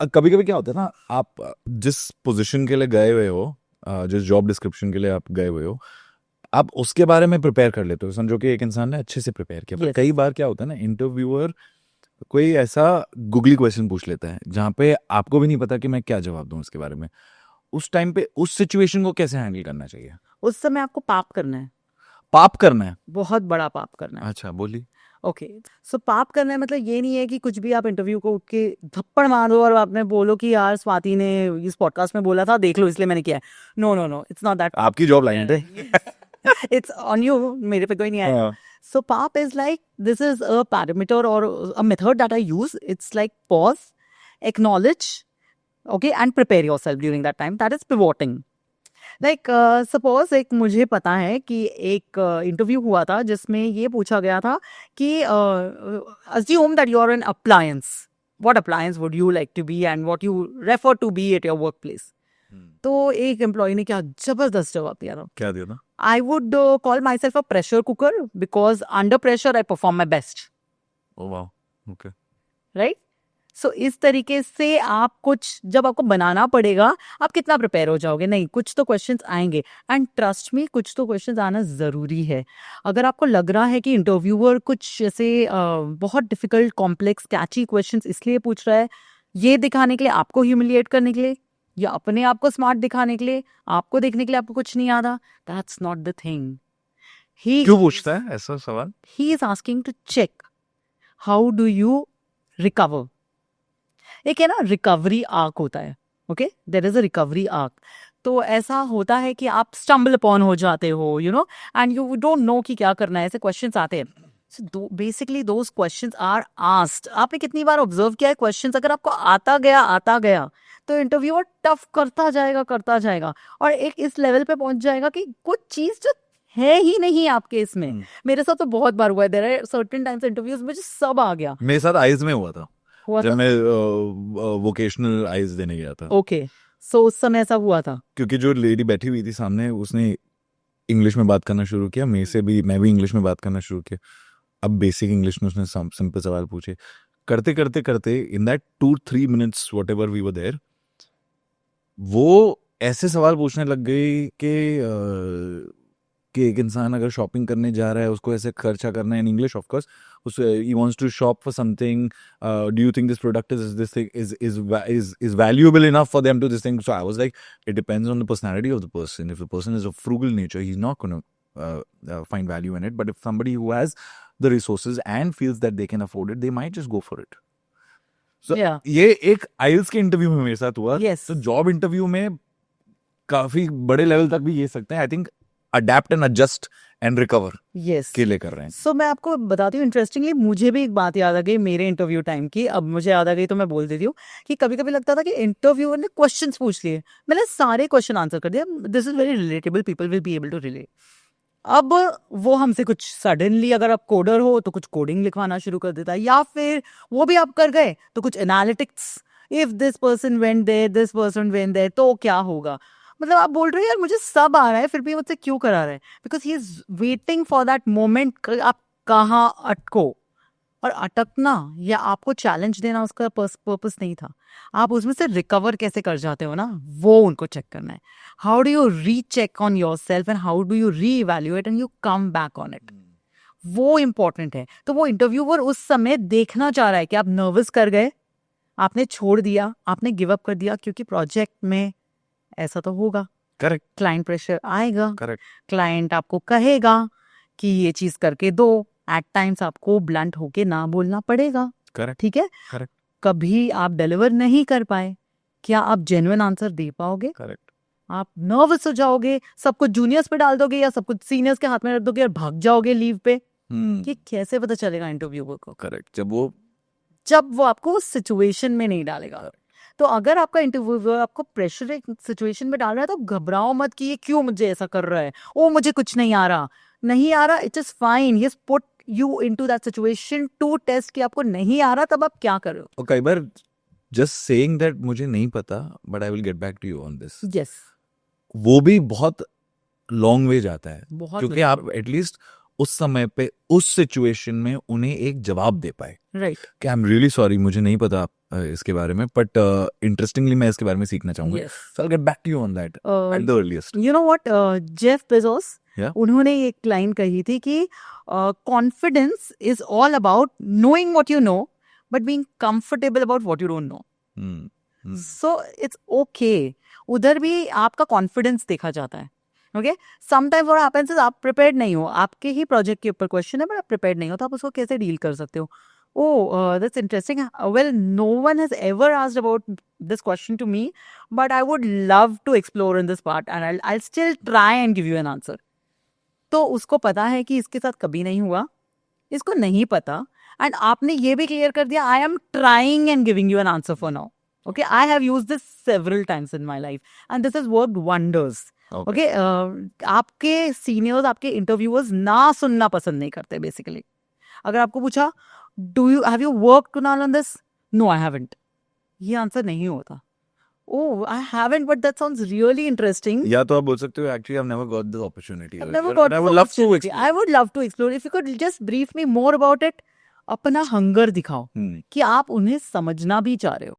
कभी कभी क्या होता है ना, आप जिस पोजीशन के लिए गए हुए हो, जिस जॉब डिस्क्रिप्शन के लिए आप गए हुए हो, आप उसके बारे में प्रिपेयर कर लेते हो, समझो कि एक इंसान ने अच्छे से प्रिपेयर किया। पर Yes. कई बार क्या होता है ना, इंटरव्यूअर कोई ऐसा गूगली क्वेश्चन पूछ लेता है जहाँ पे आपको भी नहीं पता कि मैं क्या जवाब दूं उसके बारे में। उस टाइम पे उस सिचुएशन को कैसे हैंडल करना चाहिए? उस समय आपको पाप करना है, पाप करना है? बहुत बड़ा पाप करना है। अच्छा, बोलिए। ओके, सो पाप करना है मतलब ये नहीं है कि कुछ भी आप इंटरव्यू को उठ के थप्पड़ मारो और आपने बोलो कि यार स्वाति ने इस पॉडकास्ट में बोला था, देख लो इसलिए मैंने किया है। No no no, it's not that. आपकी जॉब लाइन है। इट्स ऑन यू, मेरे पे कोई नहीं आया। हाँ। So pop is like, this is a parameter और a method that I use. It's like pause, acknowledge, okay, and prepare yourself during that time. That is pivoting. Like suppose एक मुझे पता है कि एक इंटरव्यू हुआ था जिसमें ये पूछा गया था कि assume that you are an appliance. What appliance would you like to be and what you refer to be at your workplace? तो एक एम्प्लॉय ने क्या जबरदस्त जवाब दिया था. क्या दिया था? I would call myself a pressure cooker because under pressure I perform my best. Oh वाह, ओके। राइट. सो इस तरीके से आप कुछ जब आपको बनाना पड़ेगा, आप कितना प्रिपेयर हो जाओगे. नहीं, कुछ तो क्वेश्चंस आएंगे एंड ट्रस्ट मी, कुछ तो क्वेश्चंस आना ज़रूरी है. अगर आपको लग रहा है कि इंटरव्यूअर कुछ ऐसे बहुत डिफिकल्ट कॉम्प्लेक्स कैची क्वेश्चंस इसलिए पूछ रहा है, ये दिखाने के लिए, आपको ह्यूमिलिएट करने के लिए, या अपने आप को स्मार्ट दिखाने के लिए, आपको देखने के लिए आपको कुछ नहीं आता, दैट्स नॉट द थिंग. क्यों पूछता है ऐसा सवाल? He is asking to check how do you recover. एक है ना रिकवरी आर्क होता है. Okay, there is a recovery arc. तो ऐसा होता है कि आप स्टम्बल अपॉन हो जाते हो, you know, and you don't know कि क्या करना है. ऐसे क्वेश्चंस आते हैं. So basically those questions are asked. आपने कितनी बार ऑब्जर्व किया है क्वेश्चंस अगर आपको आता गया तो इंटरव्यूअर टफ करता जाएगा और एक इस लेवल पे पहुंच जाएगा कि कुछ चीज जो है ही नहीं आपके इसमें. मेरे साथ तो बहुत बार हुआ है. There are certain times interviews में सब आ गया. मेरे साथ आइज में हुआ था हुआ जब था. मैं वोकेशनल आइज देने गया था। ओके, सो उस समय ऐसा हुआ था. क्योंकि जो लेडी बैठी हुई थी सामने, उसने इंग्लिश में बात करना शुरू किया, मैं भी इंग्लिश में बात करना शुरू किया. अब बेसिक इंग्लिश में उसने सिंपल सवाल पूछे. करते करते करते in that 2-3 minutes whatever we were there, वो ऐसे सवाल पूछने लग गई कि एक इंसान अगर शॉपिंग करने जा रहा है, उसको ऐसे खर्चा करना है in English of course. he wants to shop for something. Do you think this product is valuable enough for them to this thing? So I was like, it depends on the personality of the person. If the person is of frugal nature, he's not going to find value in it. But if somebody who has the resources and feels that they can afford it, they might just go for it. So Yeah. ये एक आइल्स के interview में मेरे साथ हुआ. Yes. तो job interview में काफी बड़े लेवल तक भी ये सकते हैं. I think adapt and adjust and recover yes के लिए कर रहे हैं. सो मैं आपको बताती हूँ. इंटरेस्टिंगली मुझे भी एक बात याद आ गई मेरे इंटरव्यू टाइम की. अब मुझे याद आ गई तो मैं बोल देती हूँ कि कभी कभी लगता था कि इंटरव्यूअर ने क्वेश्चंस पूछ लिए, मैंने सारे क्वेश्चन आंसर कर दिया. This is very relatable, people will be able to relate. अब वो हमसे कुछ सडनली, अगर आप कोडर हो तो कुछ कोडिंग लिखवाना शुरू कर देता है, या फिर वो भी आप कर गए तो कुछ analytics, if this person went there, this person went there, तो क्या होगा. मतलब आप बोल रहे हो यार मुझे सब आ रहा है फिर भी मुझसे क्यों करा रहा है. Because he is waiting for that moment. आप कहाँ अटको, और अटकना या आपको चैलेंज देना उसका पर्पस नहीं था. आप उसमें से रिकवर कैसे कर जाते हो ना, वो उनको चेक करना है. How do you recheck on yourself and how do you reevaluate and you come back on it. वो इंपॉर्टेंट है. तो वो इंटरव्यूअर उस समय देखना चाह रहा है कि आप नर्वस कर गए, आपने छोड़ दिया, आपने गिव अप कर दिया, क्योंकि प्रोजेक्ट में ऐसा तो होगा. करेक्ट. क्लाइंट प्रेशर आएगा. करेक्ट. क्लाइंट आपको कहेगा कि ये चीज करके दो. एट टाइम्स आपको ब्लंट होके ना बोलना पड़ेगा. करेक्ट. ठीक है. करेक्ट. कभी आप डिलीवर नहीं कर पाए, क्या आप जेन्युइन आंसर दे पाओगे? करेक्ट. आप नर्वस हो जाओगे, सब कुछ जूनियर्स पे डाल दोगे या सब कुछ सीनियर्स के हाथ में रख दोगे और भाग जाओगे लीव पे. ये कैसे पता चलेगा इंटरव्यूअर को? करेक्ट. जब वो आपको उस सिचुएशन में नहीं डालेगा. तो अगर आपका इंटरव्यूअर आपको प्रेशर सिचुएशन में डाल रहा है तो घबराओ मत कि ये क्यों मुझे ऐसा कर रहा है, ओ मुझे कुछ नहीं आ रहा. It is fine. He has put you into that situation to test कि आपको नहीं आ रहा, तब आप क्या कर रहे हो. और कई बार जस्ट सेइंग दैट मुझे नहीं पता but I will get back to you on this, yes, वो भी बहुत लॉन्ग वे जाता है. बहुत क्योंकि आप एटलीस्ट उस समय पे उस सिचुएशन में उन्हें एक जवाब दे पाए राइट कि आई एम रियली सॉरी, मुझे नहीं पता इसके बारे में, बट इंटरेस्टिंगली मैं इसके बारे में सीखना चाहूंगा, yes so I will get back to you on that at the earliest. You know what Jeff Bezos Yeah. उन्होंने एक लाइन कही थी कि confidence is all about knowing what you know but being comfortable about what you don't know. So it's okay, उधर भी आपका confidence देखा जाता है. Okay, sometimes what happens is आप प्रिपेयर्ड नहीं हो, आपके ही प्रोजेक्ट के ऊपर क्वेश्चन है बट आप प्रिपेयर्ड नहीं हो, तो आप उसको कैसे डील कर सकते हो. Oh, that's interesting. Well, no one has ever asked about this question to me, but I would love to explore in this part, and I'll still try and give you an answer. तो उसको पता है कि इसके साथ कभी नहीं हुआ, इसको नहीं पता, एंड आपने ये भी क्लियर कर दिया, I am trying and giving you an answer for now. Okay, I have used this several times in my life and this has worked wonders. Okay, आपके सीनियर्स, आपके इंटरव्यूअर्स ना सुनना पसंद नहीं करते बेसिकली. अगर आपको पूछा have you worked Kunal on this? No, I haven't. ये आंसर नहीं होता. Oh, I haven't, but that sounds really interesting. या तो आप बोल सकते हो actually I have never got this opportunity. I've never got I this would love to opportunity. explore. I would love to explore. If you could just brief me more about it, अपना hunger दिखाओ कि आप उन्हें समझना भी चाह रहे हो.